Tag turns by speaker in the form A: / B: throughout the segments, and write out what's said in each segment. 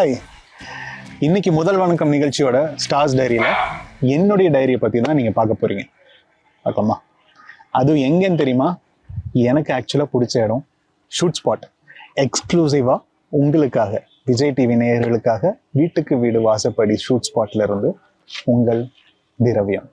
A: Hi, இன்னைக்கு முதல் வணக்கம் நிகழ்ச்சியோட ஸ்டார்ஸ் டைரியில் என்னுடைய டைரியை பற்றி தான் நீங்கள் பார்க்க போகிறீங்க. பார்க்கலாமா? அதுவும் எங்கேன்னு தெரியுமா? எனக்கு ஆக்சுவலாக பிடிச்ச இடம் ஷூட் ஸ்பாட். எக்ஸ்க்ளூசிவாக உங்களுக்காக, விஜய் டிவி நேயர்களுக்காக வீட்டுக்கு வீடு வாசப்படி ஷூட் ஸ்பாட்ல இருந்து உங்கள் திரவியம்.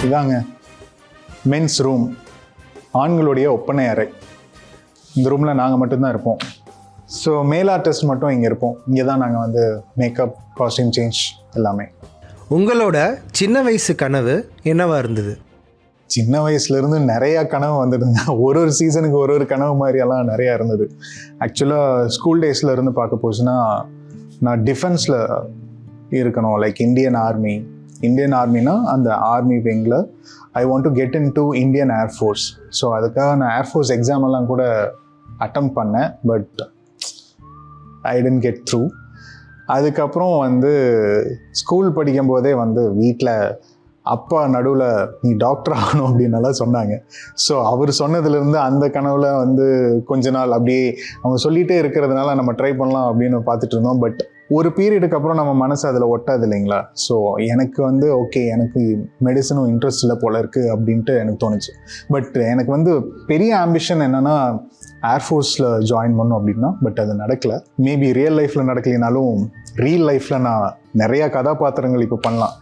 A: இதாங்க மென்ஸ் ரூம், ஆண்களுடைய ஒப்பனை அறை. இந்த ரூமில் நாங்கள் மட்டும்தான் இருப்போம். ஸோ மேல் ஆர்டிஸ்ட் மட்டும் இங்கே இருப்போம். இங்கே தான் நாங்கள் வந்து மேக்கப், காஸ்டியூம் சேஞ்ச் எல்லாமே.
B: உங்களோட சின்ன வயசு கனவு என்னவா இருந்தது?
A: சின்ன வயசுலேருந்து நிறையா கனவு வந்துடுங்க. ஒரு சீசனுக்கு ஒரு கனவு மாதிரியெல்லாம் நிறையா இருந்தது. ஆக்சுவலாக ஸ்கூல் டேஸில் இருந்து பார்க்க போச்சுன்னா நான் டிஃபென்ஸில் இருக்கணும். லைக் இந்தியன் ஆர்மினா அந்த ஆர்மி விங்கில் I want to get into Indian air force. So அதுக்காக நான் ஏர்ஃபோர்ஸ் எக்ஸாம் எல்லாம் கூட அட்டம் பண்ணேன். But I didn't get through. அதுக்கப்புறம் வந்து ஸ்கூல் படிக்கும் போதே வந்து வீட்டில் அப்பா நடுவில் நீ டாக்டர் ஆகணும் அப்படின்னலாம் சொன்னாங்க. ஸோ அவர் சொன்னதுலேருந்து அந்த கனவுல வந்து கொஞ்ச நாள் அப்படியே அவங்க சொல்லிகிட்டே இருக்கிறதுனால நம்ம ட்ரை பண்ணலாம் அப்படின்னு பார்த்துட்டு இருந்தோம். பட் ஒரு பீரியடுக்கு அப்புறம் நம்ம மனசு அதில் ஒட்டாது இல்லைங்களா? ஸோ எனக்கு வந்து ஓகே, எனக்கு மெடிசனும் இன்ட்ரெஸ்ட் இல்லை போல இருக்குது அப்படின்ட்டு எனக்கு தோணுச்சு. பட் எனக்கு வந்து பெரிய ஆம்பிஷன் என்னென்னா ஏர்ஃபோர்ஸில் ஜாயின் பண்ணணும் அப்படின்னா. பட் அது நடக்கலை. மேபி ரியல் லைஃப்பில் நடக்கலைனாலும் ரியல் லைஃப்பில் நான் நிறையா கதாபாத்திரங்கள் இப்போ பண்ணலாம்.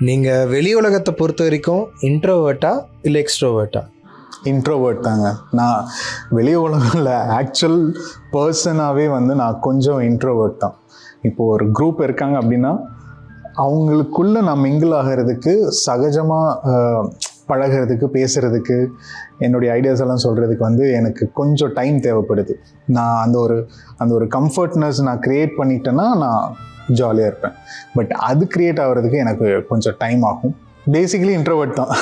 B: நீங்கள் வெளி உலகத்தை பொறுத்த வரைக்கும் இன்ட்ரோவர்ட்டா இல்லை எக்ஸ்ட்ரோவர்ட்டா?
A: இன்ட்ரோவர்ட் தாங்க. நான் வெளி உலகில் ஆக்சுவல் பர்சனாகவே வந்து நான் கொஞ்சம் இன்ட்ரோவர்ட் தான். இப்போது ஒரு குரூப் இருக்காங்க அப்படின்னா அவங்களுக்குள்ளே நான் மிங்கிள் ஆகிறதுக்கு, சகஜமாக பழகிறதுக்கு, பேசுகிறதுக்கு, என்னுடைய ஐடியாஸ் எல்லாம் சொல்கிறதுக்கு வந்து எனக்கு கொஞ்சம் டைம் தேவைப்படுது. நான் அந்த ஒரு கம்ஃபர்ட்னஸ் நான் க்ரியேட் பண்ணிட்டேன்னா நான் ஜாலியாக இருப்பேன். பட் அது க்ரியேட் ஆகிறதுக்கு எனக்கு கொஞ்சம் டைம் ஆகும். பேசிக்கலி இன்ட்ரோவர்ட் தான்.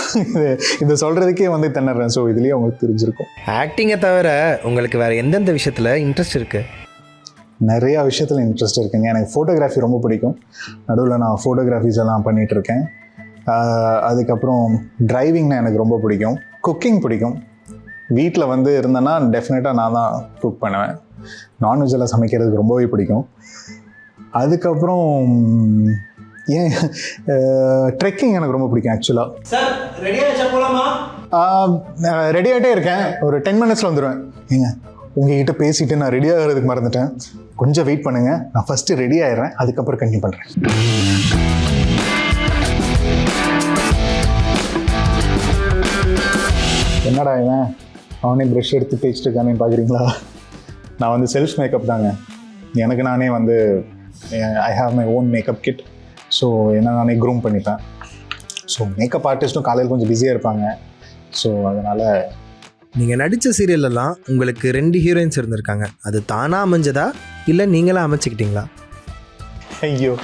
A: இதை சொல்கிறதுக்கே வந்து திணறேன். ஸோ இதுலேயே உங்களுக்கு தெரிஞ்சிருக்கும்.
B: ஆக்டிங்கை தவிர உங்களுக்கு வேறு எந்தெந்த விஷயத்தில் இன்ட்ரெஸ்ட் இருக்குது?
A: நிறையா விஷயத்தில் இன்ட்ரெஸ்ட் இருக்குங்க. எனக்கு ஃபோட்டோகிராஃபி ரொம்ப பிடிக்கும். நடுவில் நான் ஃபோட்டோகிராஃபிஸ் எல்லாம் பண்ணிகிட்ருக்கேன். அதுக்கப்புறம் டிரைவிங்னா எனக்கு ரொம்ப பிடிக்கும். குக்கிங் பிடிக்கும். வீட்டில் வந்து இருந்தேன்னா டெஃபினட்டாக நான் தான் குக் பண்ணுவேன். நான்வெஜ் எல்லாம் சமைக்கிறதுக்கு ரொம்பவே பிடிக்கும். அதுக்கப்புறம் ஏன் ட்ரெக்கிங் எனக்கு ரொம்ப பிடிக்கும் ஆக்சுவலாக.
C: சார்
A: ரெடி ஆகிட்டே இருக்கேன். ஒரு 10 minutes வந்துடுவேன். ஏங்க உங்ககிட்ட பேசிட்டு நான் ரெடி ஆகிறதுக்கு மறந்துட்டேன், கொஞ்சம் வெயிட் பண்ணுங்க, நான் ஃபஸ்ட்டு ரெடி ஆயிடுறேன், அதுக்கப்புறம் கண்டினியூ பண்ணுறேன். என்னடா இவன் அவனே ப்ரஷ் எடுத்து தேய்ச்சிட்டு இருக்கானேன்னு பார்க்குறீங்களா? நான் வந்து செல்ஃப் மேக்கப் தாங்க. எனக்கு நானே வந்து I have my own makeup kit. So என்ன நானே க்ரூம் பண்ணிப்பேன். ஸோ மேக்கப் ஆர்டிஸ்ட்டும் காலையில் கொஞ்சம் பிஸியாக இருப்பாங்க. ஸோ அதனால்
B: நீங்கள் நடித்த சீரியலெல்லாம் உங்களுக்கு 2 ஹீரோயின்ஸ் இருந்திருக்காங்க. அது தானாக அமைஞ்சதா இல்லை நீங்களாம் அமைச்சிக்கிட்டீங்களா?
A: ஐயோ,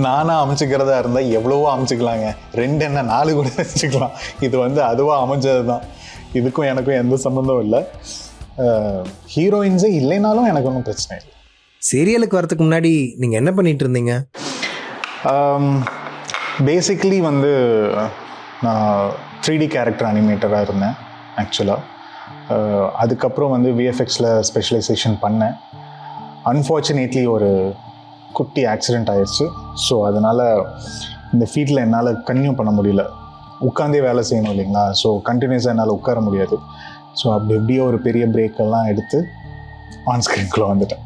A: நானாக அமைச்சிக்கிறதா இருந்தால் எவ்வளவோ அமைச்சிக்கலாங்க. 2 என்ன 4 கூட வச்சுக்கலாம். இது வந்து அதுவாக அமைஞ்சது தான். இதுக்கும் எனக்கும் எந்த சம்மந்தம் இல்லை. ஹீரோயின்ஸே இல்லைனாலும் எனக்கு ஒன்றும் பிரச்சனை இல்லை.
B: சீரியலுக்கு வரதுக்கு முன்னாடி நீங்கள் என்ன பண்ணிகிட்டு இருந்தீங்க?
A: பேசிக்லி வந்து நான் 3D கேரக்டர் அனிமேட்டராக இருந்தேன் ஆக்சுவலாக. அதுக்கப்புறம் வந்து விஎஃப்எக்ஸில் ஸ்பெஷலைசேஷன் பண்ணேன். அன்ஃபார்ச்சுனேட்லி ஒரு குட்டி ஆக்சிடெண்ட் ஆயிடுச்சு. ஸோ அதனால் இந்த ஃபீல்டில் என்னால் கன்டினியூ பண்ண முடியல. உட்காந்தே வேலை செய்யணும் இல்லைங்களா? ஸோ கண்டினியூஸாக என்னால் உட்கார முடியாது. ஸோ அப்படி எப்படியோ ஒரு பெரிய பிரேக்கெல்லாம் எடுத்து ஆன் ஸ்க்ரீன்குள்ளே வந்துட்டேன்.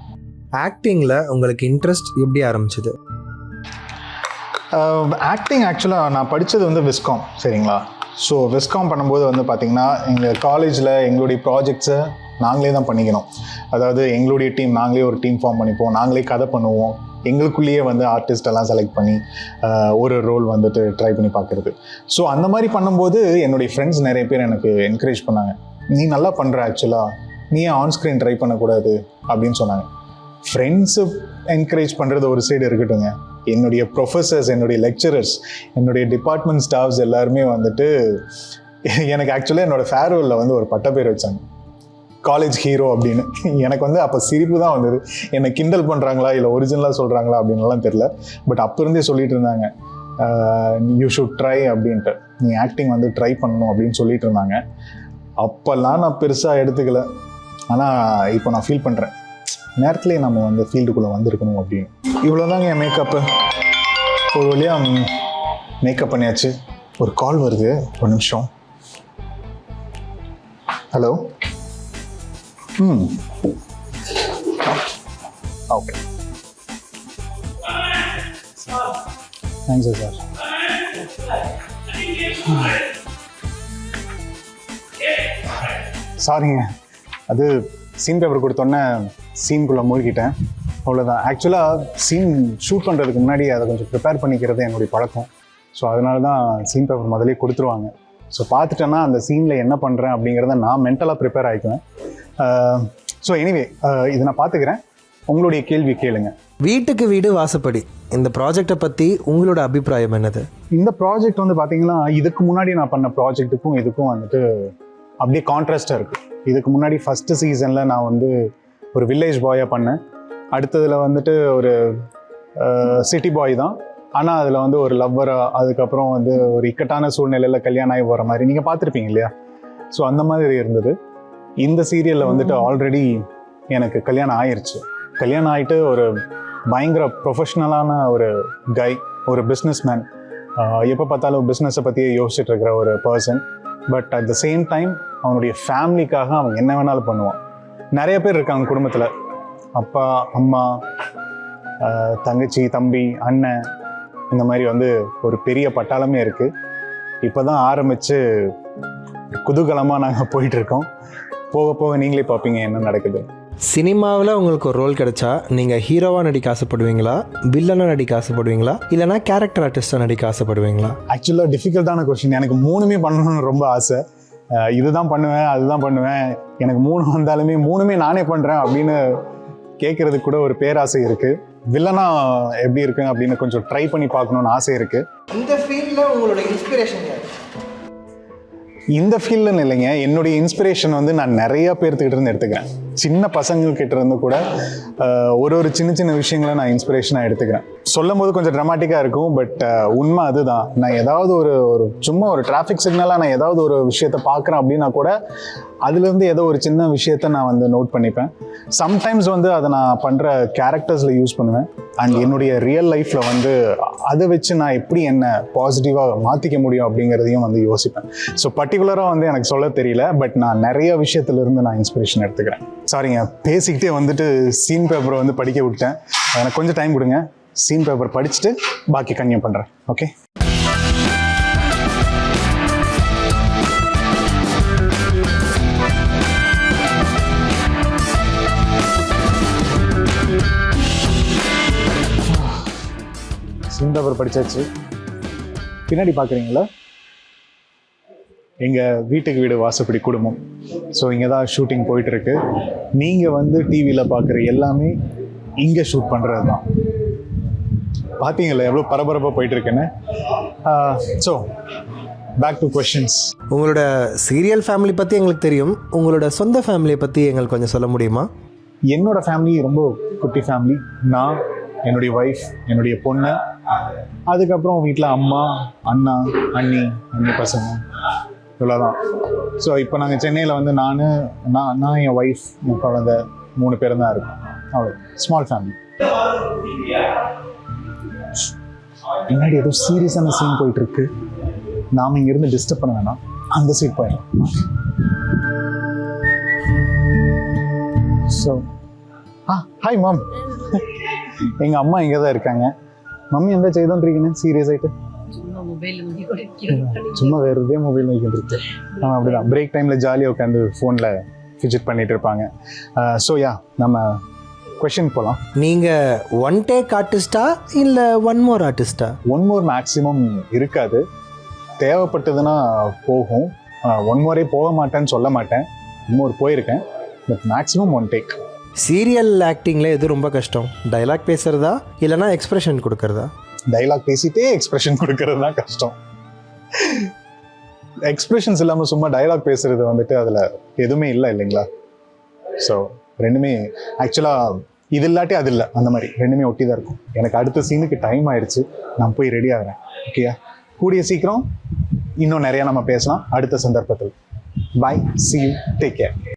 B: ஆக்டிங்கில் உங்களுக்கு இன்ட்ரெஸ்ட் எப்படி ஆரம்பிச்சது?
A: ஆக்டிங் ஆக்சுவலாக நான் படித்தது வந்து விஸ்காம், சரிங்களா? ஸோ விஸ்காம் பண்ணும்போது வந்து பார்த்திங்கன்னா எங்கள் காலேஜில் எங்களுடைய ப்ராஜெக்ட்ஸை நாங்களே தான் பண்ணிக்கணும். அதாவது எங்களுடைய டீம், நாங்களே ஒரு டீம் ஃபார்ம் பண்ணிப்போம், நாங்களே கதை பண்ணுவோம். எங்களுக்குள்ளேயே வந்து ஆர்டிஸ்டெல்லாம் செலக்ட் பண்ணி ஒரு ரோல் வந்துட்டு ட்ரை பண்ணி பார்க்குறது. ஸோ அந்த மாதிரி பண்ணும்போது என்னுடைய ஃப்ரெண்ட்ஸ் நிறைய பேர் எனக்கு என்கரேஜ் பண்ணாங்க. நீ நல்லா பண்ணுற ஆக்சுவலாக, நீ ஏன் ஆன் ஸ்க்ரீன் ட்ரை பண்ணக்கூடாது அப்படின்னு சொன்னாங்க. ஃப்ரெண்ட்ஸு என்கரேஜ் பண்ணுறது ஒரு சைடு இருக்கட்டுங்க, என்னுடைய ப்ரொஃபஸர்ஸ், என்னுடைய லெக்சரர்ஸ், என்னுடைய டிபார்ட்மெண்ட் ஸ்டாஃப்ஸ் எல்லாருமே வந்துட்டு எனக்கு ஆக்சுவலாக என்னோடய ஃபேர்வெல்லில் வந்து ஒரு பட்டப்பேர் வச்சாங்க. காலேஜ் ஹீரோ அப்படின்னு. எனக்கு வந்து அப்போ சிரிப்பு தான் வந்தது. என்னை கிண்டல் பண்ணுறாங்களா இல்லை ஒரிஜினலாக சொல்கிறாங்களா அப்படின்லாம் தெரில. பட் அப்போ இருந்தே சொல்லிட்டு இருந்தாங்க யூ ஷுட் ட்ரை அப்படின்ட்டு, நீ ஆக்டிங் வந்து ட்ரை பண்ணணும் அப்படின்னு சொல்லிட்டு இருந்தாங்க. அப்போல்லாம் நான் பெருசாக எடுத்துக்கல. ஆனால் இப்போ நான் ஃபீல் பண்ணுறேன் நேரத்துலேயே நம்ம வந்து ஃபீல்டுக்குள்ளே வந்திருக்கணும் அப்படின்னு. இவ்வளோதாங்க என் மேக்கப்பு. ஒரு வழியாக மேக்கப் பண்ணியாச்சு. ஒரு கால் வருது, ஒரு நிமிஷம். ஹலோ. Okay, thanks sir. சாரிங்க, அது சீன் பேப்பர் கொடுத்தோன்னே சீனுக்குள்ளே மூழ்கிட்டேன், அவ்வளோதான். ஆக்சுவலாக சீன் ஷூட் பண்ணுறதுக்கு முன்னாடி அதை கொஞ்சம் ப்ரிப்பேர் பண்ணிக்கிறது என்னுடைய பழக்கம். ஸோ அதனால தான் சீன் பேப்பர் முதலே கொடுத்துருவாங்க. ஸோ பார்த்துட்டேன்னா அந்த சீனில் என்ன பண்ணுறேன் அப்படிங்கிறத நான் மென்டலாக ப்ரிப்பேர் ஆகிக்குவேன். ஸோ எனிவே இதை நான் பார்த்துக்கிறேன். உங்களுடைய கேள்வி கேளுங்க.
B: வீட்டுக்கு வீடு வாசப்படி இந்த ப்ராஜெக்டை பற்றி உங்களோட அபிப்பிராயம் என்னது?
A: இந்த ப்ராஜெக்ட் வந்து பார்த்தீங்கன்னா இதுக்கு முன்னாடி நான் பண்ண ப்ராஜெக்ட்டுக்கும் இதுக்கும் வந்துட்டு அப்படியே கான்ட்ராஸ்டாக இருக்குது. இதுக்கு முன்னாடி ஃபஸ்ட்டு சீசனில் நான் வந்து ஒரு வில்லேஜ் பாயாக பண்ணேன். அடுத்ததில் வந்துட்டு ஒரு சிட்டி பாய் தான், ஆனால் அதில் வந்து ஒரு லவ்வராக, அதுக்கப்புறம் வந்து ஒரு இக்கட்டான சூழ்நிலையில் கல்யாணம் ஆகி போகிற மாதிரி நீங்கள் பார்த்துருப்பீங்க இல்லையா? ஸோ அந்த மாதிரி இருந்தது. இந்த சீரியலில் வந்துட்டு ஆல்ரெடி எனக்கு கல்யாணம் ஆயிடுச்சு. கல்யாணம் ஆகிட்டு ஒரு பயங்கர ப்ரொஃபஷ்னலான ஒரு கை, ஒரு பிஸ்னஸ்மேன், எப்போ பார்த்தாலும் பிஸ்னஸை பற்றியே யோசிச்சுட்டு இருக்கிற ஒரு person. But at the same time அவனுடைய ஃபேமிலிக்காக அவன் என்ன வேணாலும் பண்ணுவான். நிறைய பேர் இருக்காங்க குடும்பத்தில், அப்பா அம்மா தங்கச்சி தம்பி அண்ணன், இந்த மாதிரி வந்து ஒரு பெரிய பட்டாளமே இருக்குது. இப்போ தான் ஆரம்பித்து குதூகலமாக நாங்கள் போயிட்டுருக்கோம். போக போக நீங்களே பார்ப்பீங்க என்ன நடக்குது.
B: சினிமாவில் உங்களுக்கு ஒரு ரோல் கிடைச்சா நீங்கள் ஹீரோவாக நடிக்க ஆசைப்படுவீங்களா, வில்லனாக நடிக்க ஆசைப்படுவீங்களா, இல்லைனா கேரக்டர் ஆர்டிஸ்டாக நடிக்க ஆசைப்படுவீங்களா?
A: ஆக்சுவலாக டிஃபிகல்ட்டான கொஸ்டின். எனக்கு மூணுமே பண்ணணும்னு ரொம்ப ஆசை. இதுதான் பண்ணுவேன் அதுதான் பண்ணுவேன், எனக்கு மூணு வந்தாலுமே மூணுமே நானே பண்ணுறேன் அப்படின்னு கேட்குறதுக்கு கூட ஒரு பேராசை இருக்குது. வில்லனா எப்படி இருக்குங்க அப்படின்னு கொஞ்சம் ட்ரை பண்ணி பார்க்கணுன்னு ஆசை இருக்குது.
C: இந்த ஃபீல்டில் உங்களோட இன்ஸ்பிரேஷன் யார்?
A: இந்த ஃபீல்டுன்னு இல்லைங்க, என்னுடைய இன்ஸ்பிரேஷன் வந்து நான் நிறைய பேர்த்துக்கிட்ட இருந்து எடுத்துக்கிறேன். சின்ன பசங்கள்கிட்ட இருந்து கூட ஒரு சின்ன சின்ன விஷயங்களை நான் இன்ஸ்பிரேஷனாக எடுத்துக்கிறேன். சொல்லும் போது கொஞ்சம் ட்ராமாட்டிக்காக இருக்கும், பட் உண்மை அதுதான். நான் ஏதாவது ஒரு சும்மா ஒரு டிராஃபிக் சிக்னலாக நான் ஏதாவது ஒரு விஷயத்த பார்க்குறேன் அப்படின்னா கூட அதுலேருந்து ஏதோ ஒரு சின்ன விஷயத்த நான் வந்து நோட் பண்ணிப்பேன். சம்டைம்ஸ் வந்து அதை நான் பண்ணுற கேரக்டர்ஸில் யூஸ் பண்ணுவேன். அண்ட் என்னுடைய ரியல் லைஃப்பில் வந்து அதை வச்சு நான் எப்படி என்ன பாசிட்டிவாக மாற்றிக்க முடியும் அப்படிங்கிறதையும் வந்து யோசிப்பேன். ஸோ பர்டிகுலராக வந்து எனக்கு சொல்ல தெரியல, பட் நான் நிறைய விஷயத்துலேருந்து நான் இன்ஸ்பிரேஷன் எடுத்துக்கிறேன். சாரிங்க, பேசிக்கிட்டே வந்துட்டு சீன் பேப்பரை வந்து படிக்க விட்டேன். எனக்கு கொஞ்சம் டைம் கொடுங்க, சீன் பேப்பர் படிச்சுட்டு பாக்கி கன்டினியூ பண்ணுறேன். ஓகே. சீன் பேப்பர் படித்தாச்சு. பின்னாடி பார்க்குறீங்களா, எங்கள் வீட்டுக்கு வீடு வாசப்படி குடும்பம். ஸோ இங்கே தான் ஷூட்டிங் போயிட்டுருக்கு. நீங்கள் வந்து டிவியில் பார்க்குற எல்லாமே இங்கே ஷூட் பண்ணுறது தான். பார்த்தீங்களா எவ்வளோ பரபரப்பாக போயிட்டுருக்குன்னு. So back to questions.
B: உங்களோட சீரியல் ஃபேமிலி பற்றி எங்களுக்கு தெரியும், உங்களோட சொந்த ஃபேமிலியை பற்றி எங்களுக்கு கொஞ்சம் சொல்ல முடியுமா?
A: என்னோடய ஃபேமிலி ரொம்ப குட்டி ஃபேமிலி. நான், என்னுடைய ஒய்ஃப், என்னுடைய பொண்ணு, அதுக்கப்புறம் வீட்டில் அம்மா, அண்ணா, அண்ணி பசங்க, இவ்வளோதான். ஸோ இப்போ நாங்கள் சென்னையில் வந்து நான் என் ஒய்ஃப், என் குழந்தை 3 பேர் தான் இருக்கோம். அவ்வளோ ஸ்மால் ஃபேமிலி. பின்னாடி ஏதோ சீரியஸான சீன் போயிட்டுருக்கு. நாம் இங்கேருந்து டிஸ்டர்ப் பண்ண வேணாம், அந்த சீட் போயிடலாம். So hi mom. எங்கள் அம்மா இங்கே தான் இருக்காங்க. மம்மி எந்த செய்தோன்றீங்கன்னு சீரியஸ் ஆகிட்டு சும்மா வேறு இதே மொபைல் நோக்கிட்டு இருக்கு. அப்படிதான் பிரேக் டைமில் ஜாலியாக உட்காந்து ஃபோனில் ஃபிஜிட் பண்ணிட்டு இருப்பாங்க. ஸோ நம்ம கொஷின் போகலாம்.
B: நீங்கள் ஒன் டேக் ஆர்டிஸ்டா இல்லை ஒன் மோர் ஆர்டிஸ்டா?
A: ஒன் மோர் மேக்ஸிமம் இருக்காது, தேவைப்பட்டதுன்னா போகும். ஒன் மோரே போக மாட்டேன்னு சொல்ல மாட்டேன், ஒன் மோர் போயிருக்கேன், but maximum one take.
B: Serial ஆக்டிங்கில் எது ரொம்ப கஷ்டம், டைலாக் பேசுகிறதா இல்லைனா எக்ஸ்பிரஷன் கொடுக்கறதா?
A: டைலாக் பேசிட்டே எக்ஸ்பிரஷன் கொடுக்கறது தான் கஷ்டம். எக்ஸ்பிரஷன்ஸ் இல்லாமல் சும்மா டைலாக் பேசுறது வந்துட்டு அதில் எதுவுமே இல்லை இல்லைங்களா? ஸோ ரெண்டுமே ஆக்சுவலாக இது இல்லாட்டி அது இல்லை, அந்த மாதிரி ரெண்டுமே ஒட்டி தான் இருக்கும். எனக்கு அடுத்த சீனுக்கு டைம் ஆயிடுச்சு, நான் போய் ரெடி ஆகிறேன். ஓகேயா, கூடிய சீக்கிரம் இன்னும் நிறையா நம்ம பேசலாம் அடுத்த சந்தர்ப்பத்தில். பாய், see you, take care.